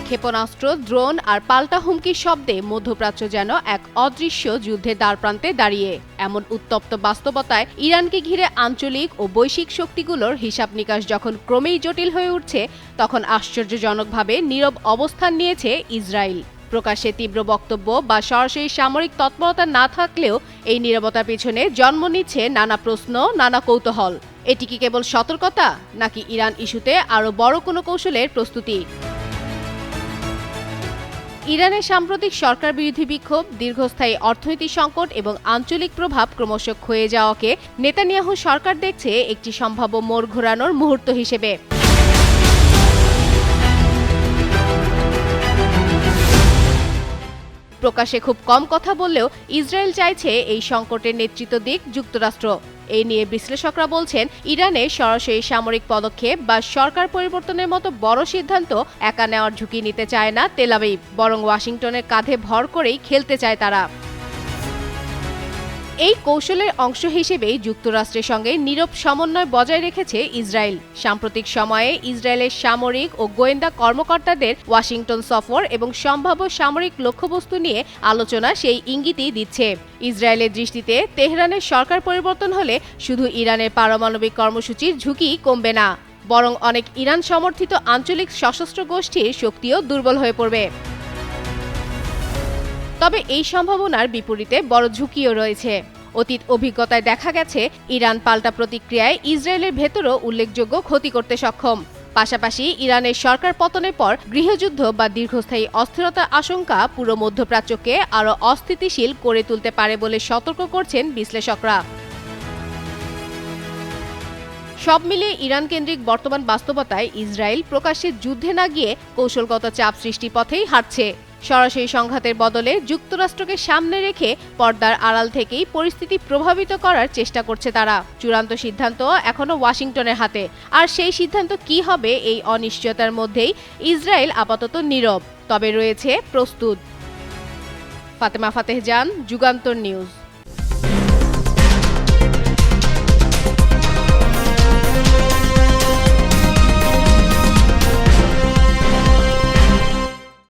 ক্ষেপণাস্ত্র, ড্রোন আর পাল্টা হুমকির শব্দে মধ্যপ্রাচ্য যেন এক অদৃশ্য যুদ্ধের দ্বারপ্রান্তে দাঁড়িয়ে। এমন উত্তপ্ত বাস্তবতায় ইরানকে ঘিরে আঞ্চলিক ও বৈশ্বিক শক্তিগুলোর হিসাব নিকাশ যখন ক্রমেই জটিল হয়ে উঠছে, তখন আশ্চর্যজনকভাবে নীরব অবস্থান নিয়েছে ইসরায়েল। প্রকাশ্যে তীব্র বক্তব্য বা সরাসরি সামরিক তৎপরতা না থাকলেও এই নীরবতার পিছনে জন্ম নিচ্ছে নানা প্রশ্ন, নানা কৌতূহল। এটি কি কেবল সতর্কতা, নাকি ইরান ইস্যুতে আরও বড় কোনো কৌশলের প্রস্তুতি? ইরানের সাম্প্রতিক সরকার বিরোধী বিক্ষোভ, দীর্ঘস্থায়ী অর্থনৈতিক সংকট এবং আঞ্চলিক প্রভাব ক্রমশ ক্ষয়ে যাওয়াকে নেতানিয়াহু সরকার দেখছে একটি সম্ভাব্য মোড় ঘোরানোর মুহূর্ত হিসেবে। প্রকাশ্যে খুব কম কথা বললেও ইসরায়েল চাইছে এই সংকটের নেতৃত্ব দিক যুক্তরাষ্ট্র। এই নিয়ে বিশ্লেষকরা বলছেন, ইরানে সরাসরি সামরিক পদক্ষেপ বা সরকার পরিবর্তনের মতো বড় সিদ্ধান্ত একা নেওয়ার ঝুঁকি নিতে চায় না তেল আবিব, বরং ওয়াশিংটনের কাঁধে ভর করেই খেলতে চায় তারা। এই কৌশলের অংশ হিসেবেই যুক্তরাষ্ট্রের সঙ্গে নীরব সমন্বয় বজায় রেখেছে ইসরায়েল। সাম্প্রতিক সময়ে ইসরায়েলের সামরিক ও গোয়েন্দা কর্মকর্তাদের ওয়াশিংটন সফর এবং সম্ভাব্য সামরিক লক্ষ্যবস্তু নিয়ে আলোচনা সেই ইঙ্গিতই দিচ্ছে। ইসরায়েলের দৃষ্টিতে তেহরানের সরকার পরিবর্তন হলে শুধু ইরানের পারমাণবিক কর্মসূচির ঝুঁকি কমবে না, বরং অনেক ইরান সমর্থিত আঞ্চলিক সশস্ত্র গোষ্ঠীর শক্তিও দুর্বল হয়ে পড়বে। তবে এই সম্ভাবনার বিপরীতে বড় ঝুঁকিও রয়েছে। অতীত অভিজ্ঞতায় দেখা গেছে, ইরান পাল্টা প্রতিক্রিয়ায় ইসরায়েলের ভেতরও উল্লেখযোগ্য ক্ষতি করতে সক্ষম। পাশাপাশি ইরানের সরকার পতনের পর গৃহযুদ্ধ বা দীর্ঘস্থায়ী অস্থিরতার আশঙ্কা পুরো মধ্যপ্রাচ্যকে আরও অস্থিতিশীল করে তুলতে পারে বলে সতর্ক করছেন বিশ্লেষকরা। সব মিলিয়ে ইরান কেন্দ্রিক বর্তমান বাস্তবতায় ইসরায়েল প্রকাশ্যে যুদ্ধে না গিয়ে কৌশলগত চাপ সৃষ্টির পথেই হাঁটছে। সরাসরি সংঘাতের বদলে যুক্তরাষ্ট্রকে সামনে রেখে পর্দার আড়াল থেকেই পরিস্থিতি প্রভাবিত করার চেষ্টা করছে তারা। চূড়ান্ত সিদ্ধান্ত এখনো ওয়াশিংটনের হাতে, আর সেই সিদ্ধান্ত কি হবে এই অনিশ্চয়তার মধ্যেই ইসরায়েল আপাতত নীরব, তবে রয়েছে প্রস্তুত। ফাতেমা ফাতেহ জান, যুগান্তর নিউজ।